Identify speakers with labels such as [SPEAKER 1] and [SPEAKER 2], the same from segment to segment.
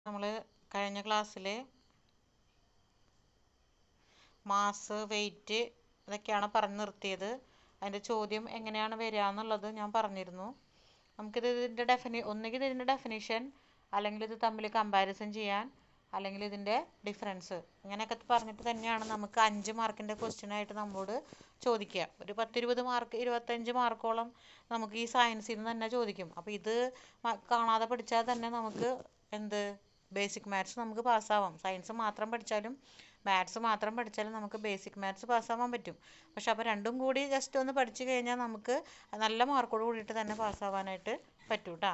[SPEAKER 1] നമ്മൾ കഴിഞ്ഞ ക്ലാസ്സിൽ മാസ് വെയിറ്റ് ഇതൊക്കെയാണ് പറഞ്ഞു നിർത്തിയത്. അതിൻ്റെ ചോദ്യം എങ്ങനെയാണ് വരിക എന്നുള്ളത് ഞാൻ പറഞ്ഞിരുന്നു. നമുക്കിത് ഒന്നുകിൽ ഇതിൻ്റെ ഡെഫിനിഷൻ, അല്ലെങ്കിൽ ഇത് തമ്മിൽ കമ്പാരിസൺ ചെയ്യാൻ, അല്ലെങ്കിൽ ഇതിൻ്റെ ഡിഫറൻസ്, ഇങ്ങനെയൊക്കെ പറഞ്ഞിട്ട് തന്നെയാണ് നമുക്ക് 5 മാർക്കിൻ്റെ ക്വസ്റ്റ്യനായിട്ട് നമ്മളോട് ചോദിക്കുക. ഒരു 10-20 മാർക്ക് 25 മാർക്കോളം നമുക്ക് ഈ സയൻസിൽ നിന്ന് തന്നെ ചോദിക്കും. അപ്പോൾ ഇത് കാണാതെ പഠിച്ചാൽ തന്നെ നമുക്ക് ബേസിക് മാത്സ് നമുക്ക് പാസ്സാവാം. സയൻസ് മാത്രം പഠിച്ചാലും മാത്സ് മാത്രം പഠിച്ചാലും നമുക്ക് ബേസിക് മാത്സ് പാസ്സാവാൻ പറ്റും. പക്ഷെ അപ്പോൾ രണ്ടും കൂടി ജസ്റ്റ് ഒന്ന് പഠിച്ചു കഴിഞ്ഞാൽ നമുക്ക് നല്ല മാർക്കോട് കൂടിയിട്ട് തന്നെ പാസ്സാവാനായിട്ട് പറ്റും കേട്ടോ.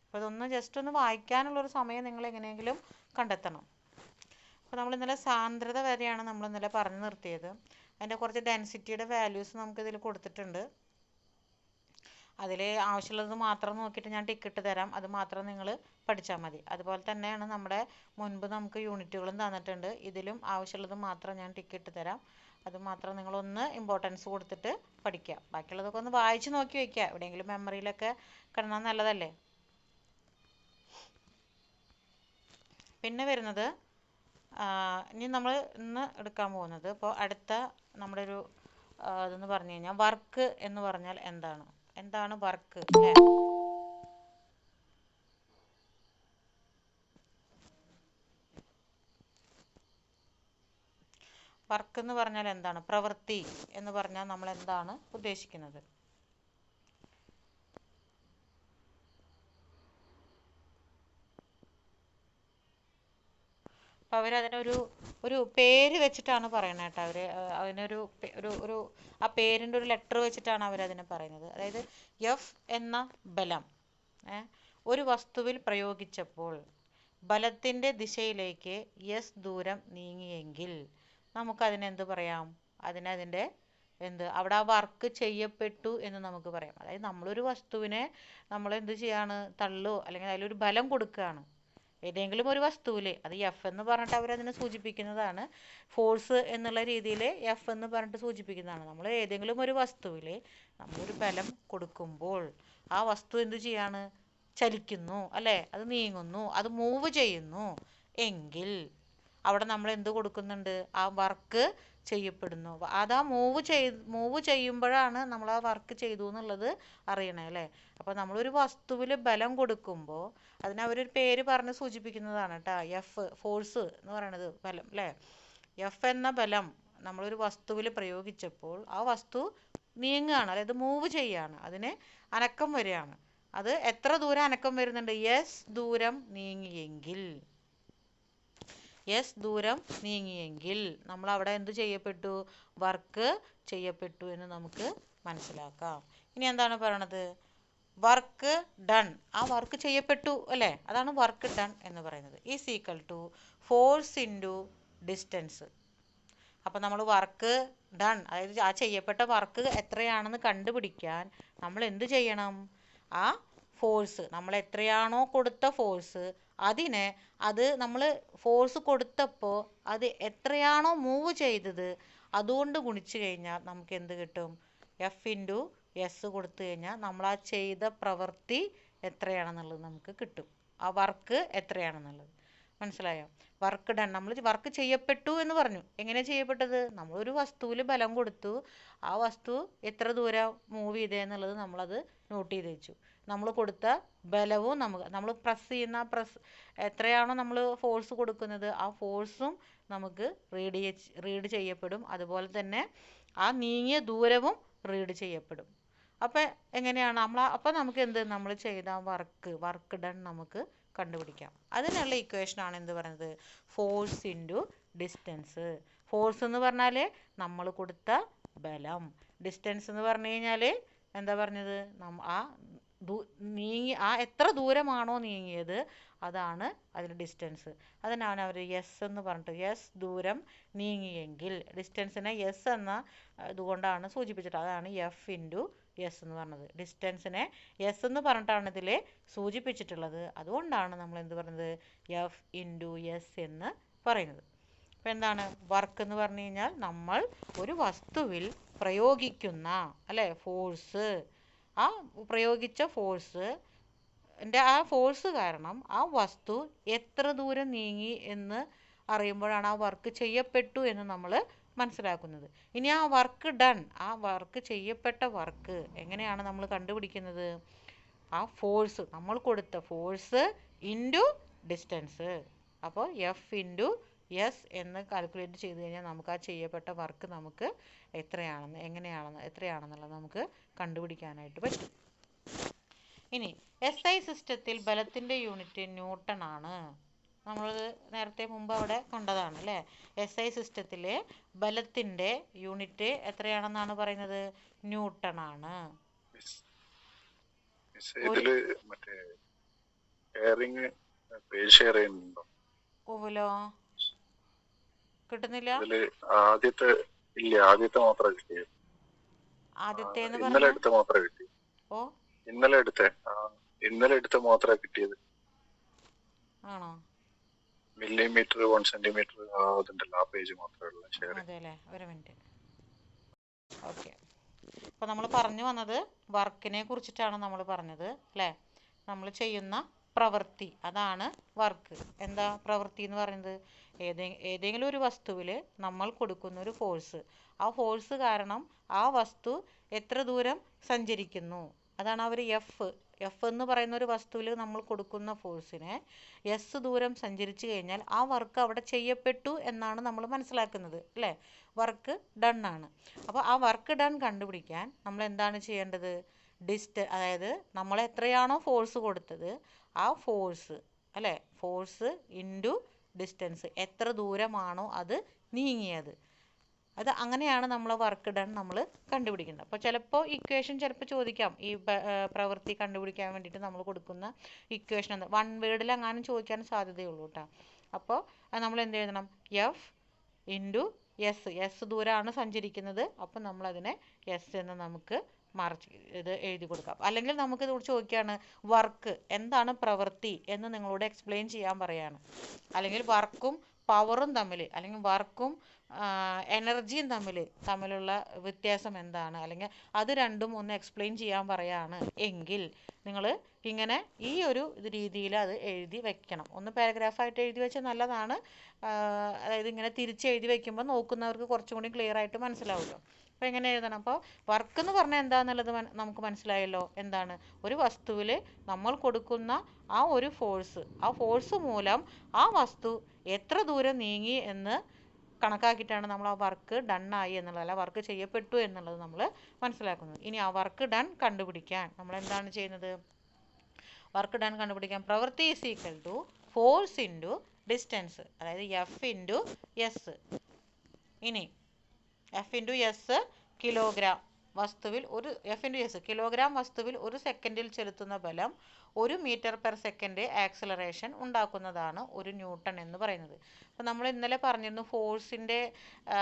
[SPEAKER 1] അപ്പോൾ ഇതൊന്ന് ജസ്റ്റ് ഒന്ന് വായിക്കാനുള്ളൊരു സമയം നിങ്ങൾ എങ്ങനെയെങ്കിലും കണ്ടെത്തണം. അപ്പോൾ നമ്മൾ ഇന്നലെ സാന്ദ്രത വരെയാണ് നമ്മൾ ഇന്നലെ പറഞ്ഞു നിർത്തിയത്. അതിൻ്റെ കുറച്ച് ഡെൻസിറ്റിയുടെ വാല്യൂസ് നമുക്കിതിൽ കൊടുത്തിട്ടുണ്ട്. അതിൽ ആവശ്യമുള്ളത് മാത്രം നോക്കിയിട്ട് ഞാൻ ടിക്കിട്ട് തരാം, അത് മാത്രം നിങ്ങൾ പഠിച്ചാൽ മതി. അതുപോലെ തന്നെയാണ് നമ്മുടെ മുൻപ് നമുക്ക് യൂണിറ്റുകളും തന്നിട്ടുണ്ട്. ഇതിലും ആവശ്യമുള്ളത് മാത്രം ഞാൻ ടിക്കിട്ട് തരാം, അത് മാത്രം നിങ്ങളൊന്ന് ഇമ്പോർട്ടൻസ് കൊടുത്തിട്ട് പഠിക്കുക. ബാക്കിയുള്ളതൊക്കെ ഒന്ന് വായിച്ച് നോക്കി വയ്ക്കുക, എവിടെയെങ്കിലും മെമ്മറിയിലൊക്കെ കിടന്നാൽ നല്ലതല്ലേ. പിന്നെ വരുന്നത് ഇനി നമ്മൾ ഇന്ന് എടുക്കാൻ പോകുന്നത്, ഇപ്പോൾ അടുത്ത നമ്മുടെ ഒരു ഇതെന്ന് പറഞ്ഞു കഴിഞ്ഞാൽ വർക്ക് എന്ന് പറഞ്ഞാൽ എന്താണ് വർക്ക് അല്ലേ? വർക്ക് എന്ന് പറഞ്ഞാൽ എന്താണ്? പ്രവൃത്തി എന്ന് പറഞ്ഞാൽ നമ്മൾ എന്താണ് ഉദ്ദേശിക്കുന്നത്? അപ്പോൾ അവരതിനൊരു പേര് വെച്ചിട്ടാണ് പറയണത് കേട്ടോ. അതിനൊരു ആ പേരിൻ്റെ ഒരു ലെറ്റർ വെച്ചിട്ടാണ് അവരതിനെ പറയുന്നത്. അതായത് എഫ് എന്ന ബലം ഒരു വസ്തുവിൽ പ്രയോഗിച്ചപ്പോൾ ബലത്തിൻ്റെ ദിശയിലേക്ക് എസ് ദൂരം നീങ്ങിയെങ്കിൽ നമുക്കതിനെന്ത് പറയാം? അതിൻ്റെ അവിടെ ആ വർക്ക് ചെയ്യപ്പെട്ടു എന്ന് നമുക്ക് പറയാം. അതായത് നമ്മളൊരു വസ്തുവിനെ നമ്മൾ എന്ത് ചെയ്യാണ്? തള്ളോ അല്ലെങ്കിൽ അതിലൊരു ബലം കൊടുക്കുകയാണ് ഏതെങ്കിലും ഒരു വസ്തുവിൽ. അത് എഫ് എന്ന് പറഞ്ഞിട്ട് അവരതിനെ സൂചിപ്പിക്കുന്നതാണ്. ഫോഴ്സ് എന്നുള്ള രീതിയിൽ എഫ് എന്ന് പറഞ്ഞിട്ട് സൂചിപ്പിക്കുന്നതാണ്. നമ്മൾ ഏതെങ്കിലും ഒരു വസ്തുവിൽ നമ്മളൊരു ബലം കൊടുക്കുമ്പോൾ ആ വസ്തു എന്ത് ചെയ്യാണ്? ചലിക്കുന്നു അല്ലേ? അത് നീങ്ങുന്നു, അത് മൂവ് ചെയ്യുന്നു എങ്കിൽ അവിടെ നമ്മൾ എന്ത് കൊടുക്കുന്നുണ്ട്? ആ വർക്ക് ചെയ്യപ്പെടുന്നു. അത് ആ മൂവ് ചെയ്യുമ്പോഴാണ് നമ്മൾ ആ വർക്ക് ചെയ്തു എന്നുള്ളത് അറിയണേ അല്ലേ? അപ്പോൾ നമ്മളൊരു വസ്തുവിൽ ബലം കൊടുക്കുമ്പോൾ അതിനവരൊരു പേര് പറഞ്ഞ് സൂചിപ്പിക്കുന്നതാണ് കേട്ടോ. എഫ്, ഫോഴ്സ് എന്ന് പറയണത് ബലം അല്ലേ? എഫ് എന്ന ബലം നമ്മളൊരു വസ്തുവിൽ പ്രയോഗിച്ചപ്പോൾ ആ വസ്തു നീങ്ങുകയാണ്, അതായത് മൂവ് ചെയ്യുകയാണ്, അതിന് അനക്കം വരികയാണ്. അത് എത്ര ദൂരം അനക്കം വരുന്നുണ്ട്? എസ് ദൂരം നീങ്ങിയെങ്കിൽ നമ്മൾ അവിടെ എന്ത് ചെയ്യപ്പെട്ടു? വർക്ക് ചെയ്യപ്പെട്ടു എന്ന് നമുക്ക് മനസ്സിലാക്കാം. ഇനി എന്താണ് പറയണത്? വർക്ക് ഡൺ, ആ വർക്ക് ചെയ്യപ്പെട്ടു അല്ലേ? അതാണ് വർക്ക് ഡൺ എന്ന് പറയുന്നത്. Is equal to force into distance. അപ്പോൾ നമ്മൾ വർക്ക് ഡൺ, അതായത് ആ ചെയ്യപ്പെട്ട വർക്ക് എത്രയാണെന്ന് കണ്ടുപിടിക്കാൻ നമ്മൾ എന്ത് ചെയ്യണം? ആ ഫോഴ്സ്, നമ്മൾ എത്രയാണോ കൊടുത്ത ഫോഴ്സ് അത് നമ്മൾ ഫോഴ്സ് കൊടുത്തപ്പോൾ അത് എത്രയാണോ മൂവ് ചെയ്തത് അതുകൊണ്ട് ഗുണിച്ചു കഴിഞ്ഞാൽ നമുക്ക് എന്ത് കിട്ടും? എഫ് ഇൻറ്റു എസ് കൊടുത്തു കഴിഞ്ഞാൽ നമ്മൾ ആ ചെയ്ത പ്രവൃത്തി എത്രയാണെന്നുള്ളത് നമുക്ക് കിട്ടും. ആ വർക്ക് എത്രയാണെന്നുള്ളത് മനസ്സിലായോ? വർക്ക് ഡൺ, നമ്മൾ വർക്ക് ചെയ്യപ്പെട്ടു എന്ന് പറഞ്ഞു. എങ്ങനെ ചെയ്യപ്പെട്ടത്? നമ്മളൊരു വസ്തുവിൽ ബലം കൊടുത്തു, ആ വസ്തു എത്ര ദൂരം മൂവ് ചെയ്തതെന്നുള്ളത് നമ്മളത് നോട്ട് ചെയ്ത് വെച്ചു. നമ്മൾ കൊടുത്ത ബലവും നമ്മൾ പ്രസ് ചെയ്യുന്ന എത്രയാണോ നമ്മൾ ഫോഴ്സ് കൊടുക്കുന്നത് ആ ഫോഴ്സും നമുക്ക് റീഡ് ചെയ്യപ്പെടും. അതുപോലെ തന്നെ ആ നീങ്ങിയ ദൂരവും റീഡ് ചെയ്യപ്പെടും. അപ്പം എങ്ങനെയാണ് അപ്പം നമുക്ക് നമ്മൾ ചെയ്ത വർക്ക് ഡൺ നമുക്ക് കണ്ടുപിടിക്കാം. അതിനുള്ള ഇക്വേഷനാണ് എന്ത് പറയുന്നത്? Force into distance. ഫോഴ്സ് എന്ന് പറഞ്ഞാൽ നമ്മൾ കൊടുത്ത ബലം, ഡിസ്റ്റൻസ് എന്ന് പറഞ്ഞു കഴിഞ്ഞാൽ എന്താ പറഞ്ഞത്? എത്ര ദൂരമാണോ നീങ്ങിയത് അതാണ് അതിൻ്റെ ഡിസ്റ്റൻസ്. അതിനാണ് അവർ എസ് എന്ന് പറഞ്ഞിട്ട്, എസ് ദൂരം നീങ്ങിയെങ്കിൽ ഡിസ്റ്റൻസിനെ എസ് എന്ന ഇതുകൊണ്ടാണ് സൂചിപ്പിച്ചിട്ട്, അതാണ് എഫ് ഇൻറ്റു എസ് എന്ന് പറഞ്ഞത്. ഡിസ്റ്റൻസിനെ എസ് എന്ന് പറഞ്ഞിട്ടാണ് ഇതിൽ സൂചിപ്പിച്ചിട്ടുള്ളത്. അതുകൊണ്ടാണ് നമ്മൾ എന്ത് പറയുന്നത്? എഫ് ഇൻറ്റു എസ് എന്ന് പറയുന്നത്. അപ്പോൾ എന്താണ് വർക്ക് എന്ന് പറഞ്ഞു കഴിഞ്ഞാൽ? നമ്മൾ ഒരു വസ്തുവിൽ പ്രയോഗിക്കുന്ന അല്ലേ ഫോഴ്സ്, ആ പ്രയോഗിച്ച ഫോഴ്സ് ആ ഫോഴ്സ് കാരണം ആ വസ്തു എത്ര ദൂരം നീങ്ങി എന്ന് അറിയുമ്പോഴാണ് ആ വർക്ക് ചെയ്യപ്പെട്ടു എന്ന് നമ്മൾ മനസ്സിലാക്കുന്നത്. ഇനി ആ വർക്ക് ഡൺ, ആ വർക്ക് ചെയ്യപ്പെട്ട വർക്ക് എങ്ങനെയാണ് നമ്മൾ കണ്ടുപിടിക്കുന്നത്? ആ ഫോഴ്സ്, നമ്മൾ കൊടുത്ത ഫോഴ്സ് ഇൻറ്റു ഡിസ്റ്റൻസ്. അപ്പോൾ എഫ് ഇൻറ്റു എസ് എന്ന് കാൽക്കുലേറ്റ് ചെയ്ത് കഴിഞ്ഞാൽ നമുക്ക് ആ ചെയ്യപ്പെട്ട വർക്ക് നമുക്ക് എത്രയാണെന്നുള്ളത് നമുക്ക് കണ്ടുപിടിക്കാനായിട്ട് പറ്റും. ഇനി SI സിസ്റ്റത്തിൽ ബലത്തിൻ്റെ യൂണിറ്റ് ന്യൂട്ടൺ ആണ്. നമ്മളത് നേരത്തെ മുമ്പ് അവിടെ കണ്ടതാണ് അല്ലേ? SI സിസ്റ്റത്തിലെ ബലത്തിൻ്റെ യൂണിറ്റ് എത്രയാണെന്നാണ് പറയുന്നത്? ന്യൂട്ടൺ ആണ്. ഓലോ കിട്ടുന്നില്ല. ആദ്യത്തെ മാത്രമേ കിട്ടിയത്.
[SPEAKER 2] ഇന്നലെ എടുത്ത മാത്രമേ കിട്ടിയത്.
[SPEAKER 1] ആണോ?
[SPEAKER 2] മില്ലിമീറ്റർ 1 സെന്റിമീറ്റർ ആ പേജ് മാത്രമേ.
[SPEAKER 1] അതെല്ലേ, ഒരു മിനിറ്റ്. ഓക്കെ, അപ്പോൾ നമ്മൾ പറഞ്ഞു വന്നത് വർക്കിനെ കുറിച്ചിട്ടാണ് നമ്മൾ പറഞ്ഞത് അല്ലേ? നമ്മൾ ചെയ്യുന്ന പ്രവൃത്തി, അതാണ് വർക്ക്. എന്താ പ്രവൃത്തി എന്ന് പറയുന്നത്? ഏതെങ്കിലും ഒരു വസ്തുവിൽ നമ്മൾ കൊടുക്കുന്ന ഒരു ഫോഴ്സ്, ആ ഫോഴ്സ് കാരണം ആ വസ്തു എത്ര ദൂരം സഞ്ചരിക്കുന്നു, അതാണ് അവർ എഫ് എന്ന് പറയുന്ന ഒരു വസ്തുവിൽ നമ്മൾ കൊടുക്കുന്ന ഫോഴ്സിനെ എസ് ദൂരം സഞ്ചരിച്ചു കഴിഞ്ഞാൽ ആ വർക്ക് അവിടെ ചെയ്യപ്പെട്ടു എന്നാണ് നമ്മൾ മനസ്സിലാക്കുന്നത് അല്ലേ? വർക്ക് ഡൺ ആണ്. അപ്പോൾ ആ വർക്ക് ഡൺ കണ്ടുപിടിക്കാൻ നമ്മൾ എന്താണ് ചെയ്യേണ്ടത്? അതായത് നമ്മൾ എത്രയാണോ ഫോഴ്സ് കൊടുത്തത് ആ ഫോഴ്സ് അല്ലേ, ഫോഴ്സ് ഇൻറ്റു ഡിസ്റ്റൻസ്, എത്ര ദൂരമാണോ അത് നീങ്ങിയത്, അത് അങ്ങനെയാണ് നമ്മൾ വർക്ക് ഡൺ നമ്മൾ കണ്ടുപിടിക്കുന്നത്. അപ്പോൾ ചിലപ്പോൾ ഇക്വേഷൻ ചോദിക്കാം, ഈ പ്രവൃത്തി കണ്ടുപിടിക്കാൻ വേണ്ടിയിട്ട് നമ്മൾ കൊടുക്കുന്ന ഇക്വേഷൻ എന്താ, 1 വേർഡിൽ എങ്ങാനും ചോദിക്കാൻ സാധ്യതയുള്ളൂ കേട്ടോ. അപ്പോൾ നമ്മൾ എന്ത് എഴുതണം? എഫ് ഇൻറ്റു എസ് ദൂരമാണ് സഞ്ചരിക്കുന്നത്, അപ്പോൾ നമ്മളതിനെ എസ് എന്ന് നമുക്ക് എഴുതി കൊടുക്കാം. അല്ലെങ്കിൽ നമുക്ക് ഇത് ചോദിക്കുകയാണ് വർക്ക് എന്താണ് പ്രവൃത്തി എന്ന് നിങ്ങളോട് എക്സ്പ്ലെയിൻ ചെയ്യാൻ പറയാണ്. അല്ലെങ്കിൽ വർക്കും പവറും തമ്മിൽ, അല്ലെങ്കിൽ വർക്കും എനർജിയും തമ്മിലുള്ള വ്യത്യാസം എന്താണ്, അല്ലെങ്കിൽ അത് രണ്ടും ഒന്ന് എക്സ്പ്ലെയിൻ ചെയ്യാൻ പറയാണ് എങ്കിൽ നിങ്ങൾ ഇങ്ങനെ ഈ ഒരു രീതിയിൽ അത് എഴുതി വെക്കണം. ഒന്ന് പാരഗ്രാഫായിട്ട് എഴുതി വെച്ചാൽ നല്ലതാണ്. അതായത് ഇങ്ങനെ തിരിച്ച് എഴുതി വെക്കുമ്പോൾ നോക്കുന്നവർക്ക് കുറച്ചും കൂടി ക്ലിയർ ആയിട്ട് മനസ്സിലാവുമല്ലോ. അപ്പോൾ എങ്ങനെ എഴുതണം? അപ്പോൾ വർക്ക് എന്ന് പറഞ്ഞാൽ എന്താണെന്നുള്ളത് നമുക്ക് മനസ്സിലായല്ലോ. എന്താണ്? ഒരു വസ്തുവിൽ നമ്മൾ കൊടുക്കുന്ന ആ ഒരു ഫോഴ്സ് മൂലം ആ വസ്തു എത്ര ദൂരം നീങ്ങി എന്ന് കണക്കാക്കിയിട്ടാണ് നമ്മൾ ആ വർക്ക് ഡൺ ആയി എന്നുള്ളത്, അല്ല വർക്ക് ചെയ്യപ്പെട്ടു എന്നുള്ളത് നമ്മൾ മനസ്സിലാക്കുന്നത്. ഇനി ആ വർക്ക് ഡൺ കണ്ടുപിടിക്കാൻ നമ്മൾ എന്താണ് ചെയ്യുന്നത്? വർക്ക് ഡൺ കണ്ടുപിടിക്കാൻ പ്രവൃത്തി is equal to force into distance, അതായത് എഫ് ഇൻറ്റു എസ്. ഇനി എഫ് ഇൻറ്റു എസ് കിലോഗ്രാം വസ്തുവിൽ കിലോഗ്രാം വസ്തുവിൽ 1 സെക്കൻഡിൽ ചെലുത്തുന്ന ബലം 1 മീറ്റർ പെർ സെക്കൻഡ് ആക്സിലറേഷൻ ഉണ്ടാക്കുന്നതാണ് 1 ന്യൂട്ടൺ എന്ന് പറയുന്നത്. അപ്പോൾ നമ്മൾ ഇന്നലെ പറഞ്ഞിരുന്നു ഫോഴ്സിൻ്റെ,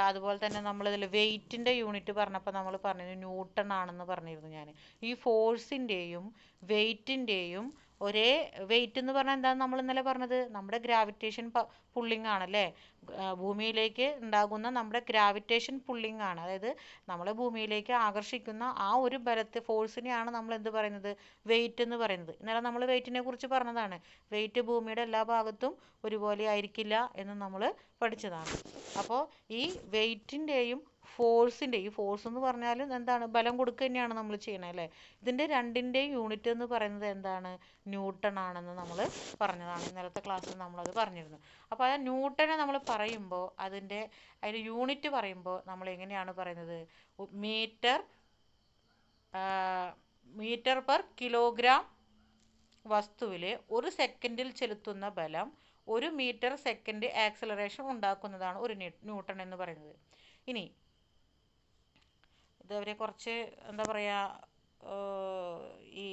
[SPEAKER 1] അതുപോലെ തന്നെ നമ്മളിതിൽ വെയ്റ്റിൻ്റെ യൂണിറ്റ് പറഞ്ഞപ്പോൾ നമ്മൾ പറഞ്ഞിരുന്നു ന്യൂട്ടൺ ആണെന്ന് പറഞ്ഞിരുന്നു ഞാൻ. ഈ ഫോഴ്സിൻ്റെയും വെയ്റ്റിൻ്റെയും ഒരേ വെയിറ്റ് എന്ന് പറഞ്ഞാൽ എന്താണെന്ന് നമ്മൾ ഇന്നലെ പറഞ്ഞത്? നമ്മുടെ ഗ്രാവിറ്റേഷൻ പുള്ളിങ് ആണല്ലേ, ഭൂമിയിലേക്ക് ഉണ്ടാകുന്ന നമ്മുടെ ഗ്രാവിറ്റേഷൻ പുള്ളിങ് ആണ്. അതായത് നമ്മളെ ഭൂമിയിലേക്ക് ആകർഷിക്കുന്ന ആ ഒരു ഫോഴ്സിനെയാണ് നമ്മൾ എന്ത് പറയുന്നത്? വെയിറ്റ് എന്ന് പറയുന്നത്. ഇന്നലെ നമ്മൾ വെയിറ്റിനെ കുറിച്ച് പറഞ്ഞതാണ്. വെയിറ്റ് ഭൂമിയുടെ എല്ലാ ഭാഗത്തും ഒരുപോലെ ആയിരിക്കില്ല എന്ന് നമ്മൾ പഠിച്ചതാണ്. അപ്പോൾ ഈ വെയിറ്റിൻ്റെയും ഈ ഫോഴ്സ് എന്ന് പറഞ്ഞാൽ എന്താണ്? ബലം കൊടുക്കുക തന്നെയാണ് നമ്മൾ ചെയ്യണത് അല്ലേ? ഇതിൻ്റെ രണ്ടിൻ്റെയും യൂണിറ്റ് എന്ന് പറയുന്നത് എന്താണ്? ന്യൂട്ടൺ ആണെന്ന് നമ്മൾ പറഞ്ഞതാണ്. ഇന്നലത്തെ ക്ലാസ്സിൽ നമ്മളത് പറഞ്ഞിരുന്നു. അപ്പോൾ ആ ന്യൂട്ടനെ നമ്മൾ പറയുമ്പോൾ അതിൻ്റെ യൂണിറ്റ് പറയുമ്പോൾ നമ്മൾ എങ്ങനെയാണ് പറയുന്നത്? മീറ്റർ പെർ കിലോഗ്രാം വസ്തുവിൽ 1 സെക്കൻഡിൽ ചെലുത്തുന്ന ബലം 1 മീറ്റർ സെക്കൻഡ് ആക്സിലറേഷൻ ഉണ്ടാക്കുന്നതാണ് 1 ന്യൂട്ടൺ എന്ന് പറയുന്നത്. ഇനി ഇതവരെ കുറച്ച് എന്താ പറയുക, ഈ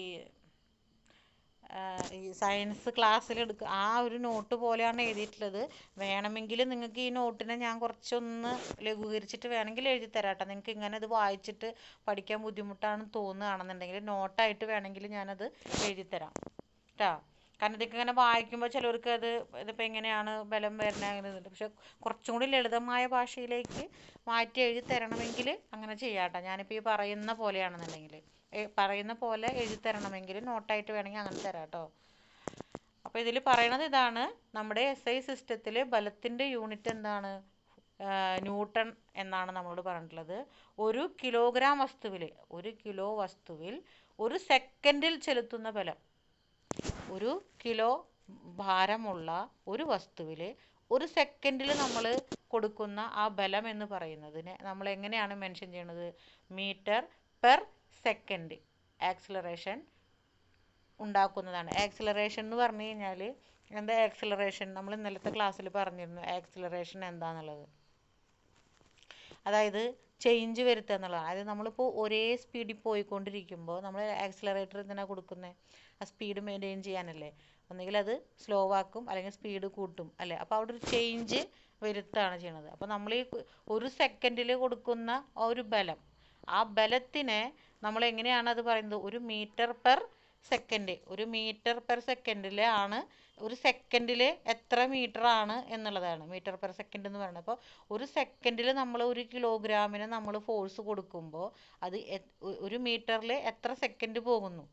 [SPEAKER 1] സയൻസ് ക്ലാസ്സിൽ ആ ഒരു നോട്ട് പോലെയാണ് എഴുതിയിട്ടുള്ളത്. വേണമെങ്കിൽ നിങ്ങൾക്ക് ഈ നോട്ടിനെ ഞാൻ കുറച്ചൊന്ന് ലഘൂകരിച്ചിട്ട് വേണമെങ്കിൽ എഴുതി തരാം കേട്ടോ. നിങ്ങൾക്ക് ഇങ്ങനെ ഇത് വായിച്ചിട്ട് പഠിക്കാൻ ബുദ്ധിമുട്ടാണെന്ന് തോന്നുകയാണെന്നുണ്ടെങ്കിൽ നോട്ടായിട്ട് വേണമെങ്കിൽ ഞാനത് എഴുതി തരാം കേട്ടോ. കാരണം ഇതൊക്കെ ഇങ്ങനെ വായിക്കുമ്പോൾ ചിലവർക്ക് ഇതിപ്പോൾ എങ്ങനെയാണ് ബലം വരുന്നത് അങ്ങനെ ഇതുണ്ട്. പക്ഷെ കുറച്ചും കൂടി ലളിതമായ ഭാഷയിലേക്ക് മാറ്റി എഴുതി തരണമെങ്കിൽ അങ്ങനെ ചെയ്യാം കേട്ടോ. ഞാനിപ്പോൾ ഈ പറയുന്ന പോലെയാണെന്നുണ്ടെങ്കിൽ പറയുന്ന പോലെ എഴുതി തരണമെങ്കിൽ നോട്ടായിട്ട് വേണമെങ്കിൽ അങ്ങനെ തരാം കേട്ടോ. അപ്പോൾ ഇതിൽ പറയണത് ഇതാണ്, നമ്മുടെ SI സിസ്റ്റത്തിൽ ബലത്തിൻ്റെ യൂണിറ്റ് എന്താണ്? ന്യൂട്ടൺ എന്നാണ് നമ്മളോട് പറഞ്ഞിട്ടുള്ളത്. ഒരു കിലോഗ്രാം വസ്തുവിൽ, ഒരു കിലോ വസ്തുവിൽ ഒരു സെക്കൻഡിൽ ചെലുത്തുന്ന ബലം, ഒരു കിലോ ഭാരമുള്ള ഒരു വസ്തുവിൽ ഒരു സെക്കൻഡിൽ നമ്മൾ കൊടുക്കുന്ന ആ ബലം എന്ന് പറയുന്നതിനെ നമ്മൾ എങ്ങനെയാണ് മെൻഷൻ ചെയ്യണത്? മീറ്റർ പെർ സെക്കൻഡ് ആക്സിലറേഷൻ ഉണ്ടാക്കുന്നതാണ്. ആക്സിലറേഷൻ എന്ന് പറഞ്ഞു കഴിഞ്ഞാൽ എന്താ ആക്സിലറേഷൻ? നമ്മൾ ഇന്നലത്തെ ക്ലാസ്സിൽ പറഞ്ഞിരുന്നു ആക്സിലറേഷൻ എന്താണെന്നുള്ളത്. അതായത് ചേഞ്ച് വരുത്തുക എന്നുള്ളതാണ്. അതായത് നമ്മളിപ്പോൾ ഒരേ സ്പീഡിൽ പോയിക്കൊണ്ടിരിക്കുമ്പോൾ നമ്മൾ ആക്സിലറേറ്റർ എന്തിനാണ് കൊടുക്കുന്നത്? ആ സ്പീഡ് മെയിൻറ്റെയിൻ ചെയ്യാനല്ലേ. ഒന്നുകിൽ അത് സ്ലോ ആക്കും അല്ലെങ്കിൽ സ്പീഡ് കൂട്ടും അല്ലേ. അപ്പോൾ അവിടെ ഒരു ചേഞ്ച് വരുത്തുകയാണ് ചെയ്യണത്. അപ്പോൾ നമ്മൾ ഈ ഒരു സെക്കൻഡിൽ കൊടുക്കുന്ന ആ ഒരു ബലം, ആ ബലത്തിനെ നമ്മൾ എങ്ങനെയാണ് അത് പറയുന്നത്? ഒരു മീറ്റർ പെർ സെക്കൻഡ്, ഒരു മീറ്റർ പെർ സെക്കൻഡിലാണ്, ഒരു സെക്കൻഡിൽ എത്ര മീറ്റർ ആണ് എന്നുള്ളതാണ് മീറ്റർ പെർ സെക്കൻഡ് എന്ന് പറയുന്നത്. അപ്പോൾ ഒരു സെക്കൻഡിൽ നമ്മൾ ഒരു കിലോഗ്രാമിന് നമ്മൾ ഫോഴ്സ് കൊടുക്കുമ്പോൾ അത് ഒരു മീറ്ററിൽ എത്ര സെക്കൻഡ് പോകുന്നു,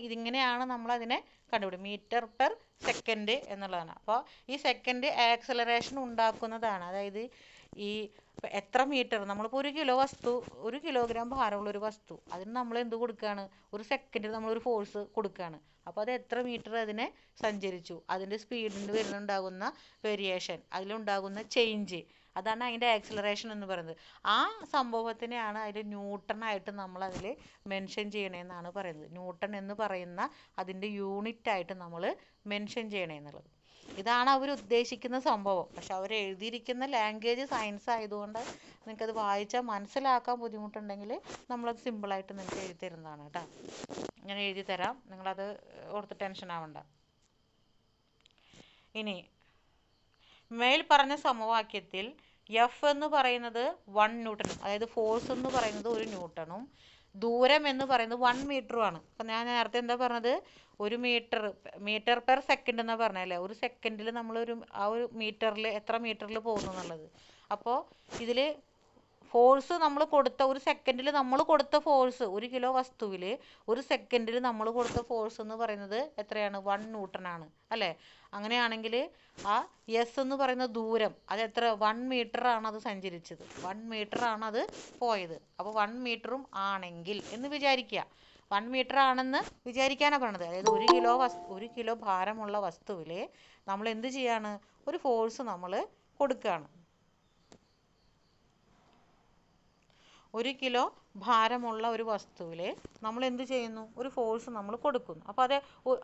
[SPEAKER 1] ഇതിങ്ങനെയാണ് നമ്മൾ അതിനെ കണ്ടുപിടിക്കും. മീറ്റർ പെർ സെക്കൻഡ് എന്നുള്ളതാണ്. അപ്പോൾ ഈ സെക്കൻഡ് ആക്സലറേഷൻ ഉണ്ടാക്കുന്നതാണ്. അതായത് ഈ എത്ര മീറ്റർ, നമ്മളിപ്പോൾ ഒരു കിലോഗ്രാം ഭാരമുള്ള ഒരു വസ്തു, അതിന് നമ്മൾ എന്ത് കൊടുക്കുകയാണ്? ഒരു സെക്കൻഡിൽ നമ്മളൊരു ഫോഴ്സ് കൊടുക്കുകയാണ്. അപ്പോൾ അത് എത്ര മീറ്റർ അതിനെ സഞ്ചരിച്ചു, അതിൻ്റെ സ്പീഡിന് വരുന്നുണ്ടാകുന്ന വേരിയേഷൻ, അതിലുണ്ടാകുന്ന ചേഞ്ച്, അതാണ് അതിൻ്റെ ആക്സിലറേഷൻ എന്ന് പറയുന്നത്. ആ സംഭവത്തിനെയാണ് അതിൽ ന്യൂട്ടണായിട്ട് നമ്മൾ അതിൽ മെൻഷൻ ചെയ്യണമെന്നാണ് പറയുന്നത്. ന്യൂട്ടൺ എന്ന് പറയുന്ന അതിൻ്റെ യൂണിറ്റായിട്ട് നമ്മൾ മെൻഷൻ ചെയ്യണമെന്നുള്ളത്. ഇതാണ് അവർ ഉദ്ദേശിക്കുന്ന സംഭവം. പക്ഷെ അവർ എഴുതിയിരിക്കുന്ന ലാംഗ്വേജ് സയൻസ് ആയതുകൊണ്ട് നിങ്ങൾക്കത് വായിച്ചാൽ മനസ്സിലാക്കാൻ ബുദ്ധിമുട്ടുണ്ടെങ്കിൽ നമ്മളത് സിമ്പിളായിട്ട് നിങ്ങൾക്ക് എഴുതി തരുന്നതാണ് കേട്ടോ. ഞാൻ എഴുതി തരാം, നിങ്ങളത് ഓർത്ത് ടെൻഷൻ ആവണ്ട. ഇനി മേൽ പറഞ്ഞ സമവാക്യത്തിൽ എഫ് എന്ന് പറയുന്നത് 1 ന്യൂട്ടൺ, അതായത് ഫോഴ്സ് എന്ന് പറയുന്നത് 1 ന്യൂട്ടണും ദൂരം എന്ന് പറയുന്നത് 1 മീറ്ററുമാണ്. അപ്പം ഞാൻ നേരത്തെ എന്താ പറഞ്ഞത്? ഒരു മീറ്റർ പെർ സെക്കൻഡ് എന്നാ പറഞ്ഞല്ലേ. ഒരു സെക്കൻഡിൽ നമ്മളൊരു ആ ഒരു മീറ്ററിൽ എത്ര മീറ്ററിൽ പോകുന്നു എന്നുള്ളത്. അപ്പോൾ ഇതിൽ ഫോഴ്സ് നമ്മൾ കൊടുത്ത, ഒരു സെക്കൻഡിൽ നമ്മൾ കൊടുത്ത ഫോഴ്സ്, ഒരു കിലോ വസ്തുവിൽ ഒരു സെക്കൻഡിൽ നമ്മൾ കൊടുത്ത ഫോഴ്സ് എന്ന് പറയുന്നത് എത്രയാണ്? 1 ന്യൂട്ടനാണ് അല്ലേ. അങ്ങനെയാണെങ്കിൽ ആ എസ് എന്ന് പറയുന്ന ദൂരം അത് എത്ര? 1 മീറ്ററാണ് അത് സഞ്ചരിച്ചത്, 1 മീറ്ററാണ് അത് പോയത്. അപ്പോൾ 1 മീറ്ററും ആണെങ്കിൽ എന്ന് വിചാരിക്കുക, 1 മീറ്റർ ആണെന്ന് വിചാരിക്കാനാണ് പറയണത്. അതായത് ഒരു കിലോ ഭാരമുള്ള വസ്തുവിൽ നമ്മൾ എന്ത് ചെയ്യാണ്? ഒരു ഫോഴ്സ് നമ്മൾ കൊടുക്കുകയാണ്. 1 കിലോ ഭാരമുള്ള ഒരു വസ്തുവിൽ നമ്മൾ എന്ത് ചെയ്യുന്നു? ഒരു ഫോഴ്സ് നമ്മൾ കൊടുക്കുന്നു. അപ്പോൾ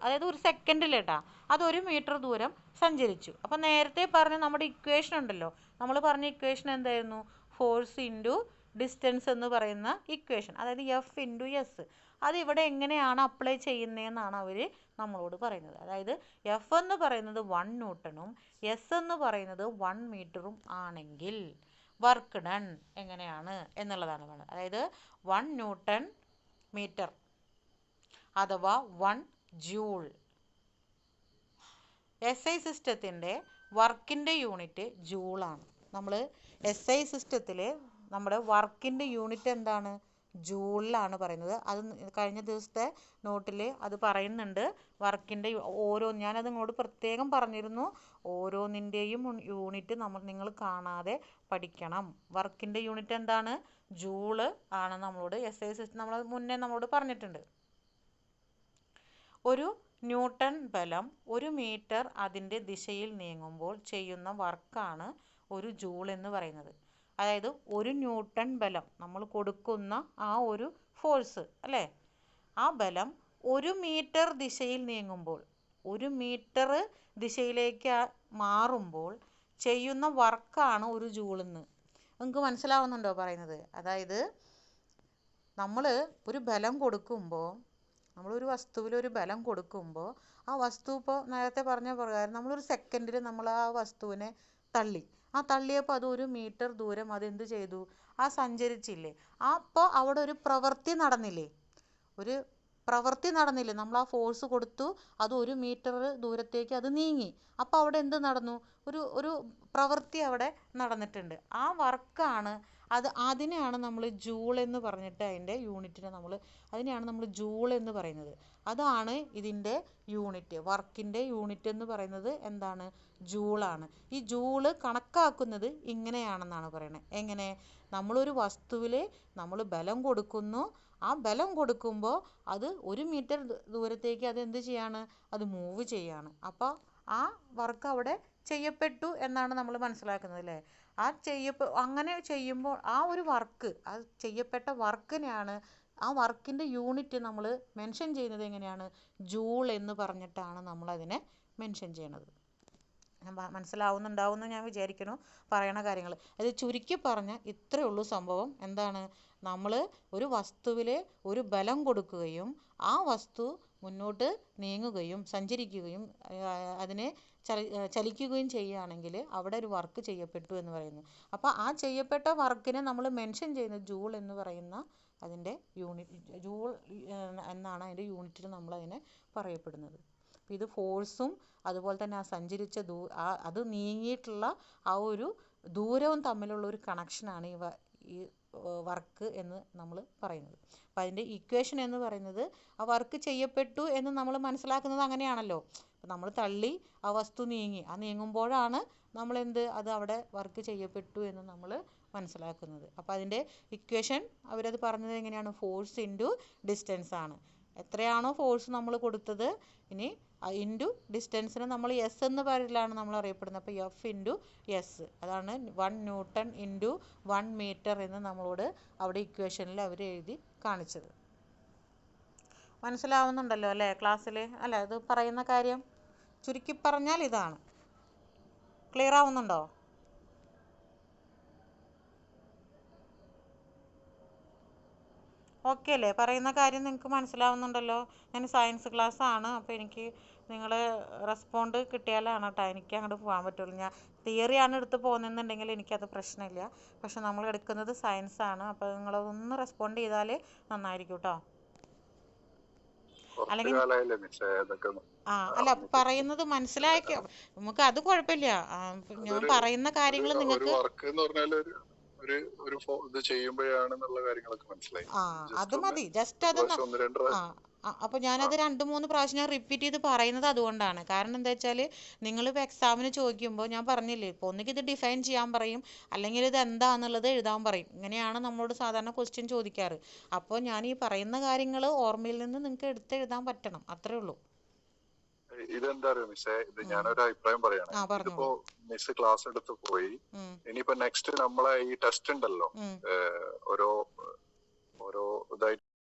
[SPEAKER 1] അതായത് ഒരു സെക്കൻഡിൽ കേട്ടാ അത് 1 മീറ്റർ ദൂരം സഞ്ചരിച്ചു. അപ്പോൾ നേരത്തെ പറഞ്ഞ നമ്മുടെ ഇക്വേഷൻ ഉണ്ടല്ലോ, നമ്മൾ പറഞ്ഞ ഇക്വേഷൻ എന്തായിരുന്നു? ഫോഴ്സ് ഇൻറ്റു ഡിസ്റ്റൻസ് എന്ന് പറയുന്ന ഇക്വേഷൻ, അതായത് എഫ് ഇൻറ്റു എസ്. അത് ഇവിടെ എങ്ങനെയാണ് അപ്ലൈ ചെയ്യുന്നതെന്നാണ് അവർ നമ്മളോട് പറയുന്നത്. അതായത് എഫ് എന്ന് പറയുന്നത് 1 ന്യൂട്ടണും എസ് എന്ന് പറയുന്നത് 1 മീറ്ററും ആണെങ്കിൽ വർക്ക് ഡൺ എങ്ങനെയാണ് എന്നുള്ളതാണ് പറയുന്നത്. അതായത് 1 ന്യൂട്ടൺ മീറ്റർ അഥവാ 1 ജൂൾ. SI സിസ്റ്റത്തിൻ്റെ വർക്കിൻ്റെ യൂണിറ്റ് ജൂളാണ്. നമ്മൾ SI സിസ്റ്റത്തിൽ നമ്മുടെ വർക്കിൻ്റെ യൂണിറ്റ് എന്താണ്? ജൂളിലാണ് പറയുന്നത്. അത് കഴിഞ്ഞ ദിവസത്തെ നോട്ടിൽ അത് പറയുന്നുണ്ട്. വർക്കിൻ്റെ ഞാനത് നിങ്ങളോട് പ്രത്യേകം പറഞ്ഞിരുന്നു, ഓരോന്നിൻ്റെയും യൂണിറ്റ് നിങ്ങൾ കാണാതെ പഠിക്കണം. വർക്കിൻ്റെ യൂണിറ്റ് എന്താണ്? ജൂള് ആണ്. നമ്മളോട് SI സിസ്റ്റം മുന്നേ നമ്മളോട് പറഞ്ഞിട്ടുണ്ട്. ഒരു ന്യൂട്ടൺ ബലം 1 മീറ്റർ അതിൻ്റെ ദിശയിൽ നീങ്ങുമ്പോൾ ചെയ്യുന്ന വർക്കാണ് 1 ജൂൾ എന്ന് പറയുന്നത്. അതായത് 1 ന്യൂട്ടൺ ബലം നമ്മൾ കൊടുക്കുന്ന ആ ഒരു ഫോഴ്സ് അല്ലേ, ആ ബലം 1 മീറ്റർ ദിശയിൽ നീങ്ങുമ്പോൾ, 1 മീറ്റർ ദിശയിലേക്ക് മാറുമ്പോൾ ചെയ്യുന്ന വർക്കാണ് 1 ജൂളെന്ന്. നിങ്ങൾക്ക് മനസ്സിലാവുന്നുണ്ടോ പറയുന്നത്? അതായത് നമ്മൾ ഒരു ബലം കൊടുക്കുമ്പോൾ, നമ്മളൊരു വസ്തുവിൽ ഒരു ബലം കൊടുക്കുമ്പോൾ ആ വസ്തു, ഇപ്പോൾ നേരത്തെ പറഞ്ഞ പ്രകാരം നമ്മളൊരു സെക്കൻഡിൽ നമ്മൾ ആ വസ്തുവിനെ തള്ളിയപ്പോൾ അത് 1 മീറ്റർ ദൂരം അതെന്ത് ചെയ്തു? സഞ്ചരിച്ചില്ലേ. അപ്പോൾ അവിടെ ഒരു പ്രവൃത്തി നടന്നില്ലേ, നമ്മൾ ആ ഫോഴ്സ് കൊടുത്തു, അത് 1 മീറ്റർ ദൂരത്തേക്ക് അത് നീങ്ങി. അപ്പോൾ അവിടെ എന്ത് നടന്നു? ഒരു പ്രവൃത്തി അവിടെ നടന്നിട്ടുണ്ട്. ആ വർക്കാണ് അതിനെയാണ് നമ്മൾ ജൂൾ എന്ന് പറഞ്ഞിട്ട് അതിൻ്റെ യൂണിറ്റിനെ അതിനെയാണ് നമ്മൾ ജൂൾ എന്ന് പറയുന്നത്. അതാണ് ഇതിൻ്റെ യൂണിറ്റ്. വർക്കിൻ്റെ യൂണിറ്റ് എന്ന് പറയുന്നത് എന്താണ്? ജൂളാണ്. ഈ ജൂള് കണക്കാക്കുന്നത് ഇങ്ങനെയാണെന്നാണ് പറയുന്നത്. എങ്ങനെ? നമ്മളൊരു വസ്തുവിൽ നമ്മൾ ബലം കൊടുക്കുന്നു. ആ ബലം കൊടുക്കുമ്പോൾ അത് 1 മീറ്റർ ദൂരത്തേക്ക് അത് എന്ത് ചെയ്യാണ്? അത് മൂവ് ചെയ്യാണ്. അപ്പോൾ ആ വർക്ക് അവിടെ ചെയ്യപ്പെട്ടു എന്നാണ് നമ്മൾ മനസ്സിലാക്കുന്നത് അല്ലേ? അങ്ങനെ ചെയ്യുമ്പോൾ ആ ഒരു വർക്ക്, ആ ചെയ്യപ്പെട്ട വർക്കിനെയാണ്, ആ വർക്കിൻ്റെ യൂണിറ്റ് നമ്മൾ മെൻഷൻ ചെയ്യുന്നത് എങ്ങനെയാണ്? ജൂൾ എന്ന് പറഞ്ഞിട്ടാണ് നമ്മളതിനെ മെൻഷൻ ചെയ്യണത്. മനസ്സിലാവുന്നുണ്ടാവുമെന്ന് ഞാൻ വിചാരിക്കുന്നു പറയണ കാര്യങ്ങൾ. അത് ചുരുക്കി പറഞ്ഞാൽ ഇത്രയേ ഉള്ളൂ സംഭവം. എന്താണ്? നമ്മൾ ഒരു വസ്തുവിൽ ഒരു ബലം കൊടുക്കുകയും ആ വസ്തു മുന്നോട്ട് നീങ്ങുകയും സഞ്ചരിക്കുകയും അതിനെ ചലിക്കുകയും ചെയ്യുകയാണെങ്കിൽ അവിടെ ഒരു വർക്ക് ചെയ്യപ്പെട്ടു എന്ന് പറയുന്നു. അപ്പോൾ ആ ചെയ്യപ്പെട്ട വർക്കിനെ നമ്മൾ മെൻഷൻ ചെയ്യുന്നത് ജൂൾ എന്ന് പറയുന്ന അതിൻ്റെ യൂണിറ്റ്, ജൂൾ എന്നാണ് അതിൻ്റെ യൂണിറ്റിൽ നമ്മളതിനെ പറയപ്പെടുന്നത്. അപ്പോൾ ഇത് ഫോഴ്സും അതുപോലെ തന്നെ ആ സഞ്ചരിച്ച അത് നീങ്ങിയിട്ടുള്ള ആ ഒരു ദൂരവും തമ്മിലുള്ള ഒരു കണക്ഷനാണ് ഈ വർക്ക് എന്ന് നമ്മൾ പറയുന്നത്. അപ്പം അതിൻ്റെ ഇക്വേഷൻ എന്ന് പറയുന്നത് ആ വർക്ക് ചെയ്യപ്പെട്ടു എന്ന് നമ്മൾ മനസ്സിലാക്കുന്നത് അങ്ങനെയാണല്ലോ. നമ്മൾ തള്ളി ആ വസ്തു നീങ്ങി, ആ നീങ്ങുമ്പോഴാണ് അത് അവിടെ വർക്ക് ചെയ്യപ്പെട്ടു എന്ന് നമ്മൾ മനസ്സിലാക്കുന്നത്. അപ്പോൾ അതിൻ്റെ ഇക്വേഷൻ അവരത് പറഞ്ഞത് എങ്ങനെയാണ്? ഫോഴ്സ് ഇൻറ്റു ഡിസ്റ്റൻസ് ആണ്. എത്രയാണോ ഫോഴ്സ് നമ്മൾ കൊടുത്തത്, ഇനി ഇൻറ്റു ഡിസ്റ്റൻസിന് നമ്മൾ എസ് എന്ന പേരിലാണ് നമ്മൾ അറിയപ്പെടുന്നത്. അപ്പോൾ എഫ് ഇൻറ്റു എസ്, അതാണ് 1 ന്യൂട്ടൺ ഇൻറ്റു 1 മീറ്റർ എന്ന് നമ്മളോട് അവിടെ ഇക്വേഷനിൽ അവർ എഴുതി കാണിച്ചത്. മനസ്സിലാവുന്നുണ്ടല്ലോ അല്ലേ ക്ലാസ്സിൽ? അല്ല, ഇത് പറയുന്ന കാര്യം ചുരുക്കി പറഞ്ഞാൽ ഇതാണ്. ക്ലിയർ ആവുന്നുണ്ടോ? ഓക്കെ അല്ലേ? പറയുന്ന കാര്യം നിങ്ങൾക്ക് മനസ്സിലാവുന്നുണ്ടല്ലോ? ഞാൻ സയൻസ് ക്ലാസ് ആണ്, അപ്പോൾ എനിക്ക് നിങ്ങൾ റെസ്പോണ്ട് കിട്ടിയാലാണ് കേട്ടോ എനിക്ക് അങ്ങോട്ട് പോകാൻ പറ്റുള്ളൂ. ഞാൻ തിയറിയാണ് എടുത്ത് പോകുന്നതെന്നുണ്ടെങ്കിൽ എനിക്കത് പ്രശ്നമില്ല. പക്ഷെ നമ്മൾ എടുക്കുന്നത് സയൻസ് ആണ്. അപ്പോൾ നിങ്ങളതൊന്ന് റെസ്പോണ്ട് ചെയ്താൽ നന്നായിരിക്കും കേട്ടോ. അല്ലെങ്കിൽ അല്ല, പറയുന്നത് മനസ്സിലാക്കിയോ? നമുക്ക് അത് കുഴപ്പമില്ല. ഞാൻ പറയുന്ന കാര്യങ്ങൾ നിങ്ങൾക്ക് അത് മതി. ജസ്റ്റ് അത് അപ്പോൾ ഞാനത് 2-3 പ്രാവശ്യം ഞാൻ റിപ്പീറ്റ് ചെയ്ത് പറയുന്നത് അതുകൊണ്ടാണ്. കാരണം എന്താ വെച്ചാൽ നിങ്ങളിപ്പോൾ എക്സാമിന് ചോദിക്കുമ്പോൾ ഞാൻ പറഞ്ഞില്ലേ, ഇപ്പോൾ ഒന്നുകിൽ ഇത് ഡിഫൈൻ ചെയ്യാൻ പറയും, അല്ലെങ്കിൽ ഇത് എന്താണെന്നുള്ളത് എഴുതാൻ പറയും. ഇങ്ങനെയാണ് നമ്മളോട് സാധാരണ ക്വസ്റ്റ്യൻ ചോദിക്കാറ്. അപ്പോൾ ഞാൻ ഈ പറയുന്ന കാര്യങ്ങൾ ഓർമ്മയിൽ നിന്ന് നിങ്ങൾക്ക് എടുത്തെഴുതാൻ പറ്റണം, അത്രേ ഉള്ളൂ.
[SPEAKER 2] ഇതെന്താ അറിയോ മിസ്സേ, ഇത് ഞാനൊരു അഭിപ്രായം പറയാണ്. ഇതിപ്പോ മിസ് ക്ലാസ് എടുത്ത് പോയി, ഇനിയിപ്പോ നെക്സ്റ്റ് നമ്മളെ ഈ ടെസ്റ്റ് ഉണ്ടല്ലോ, ഓരോ ഇതായിട്ട്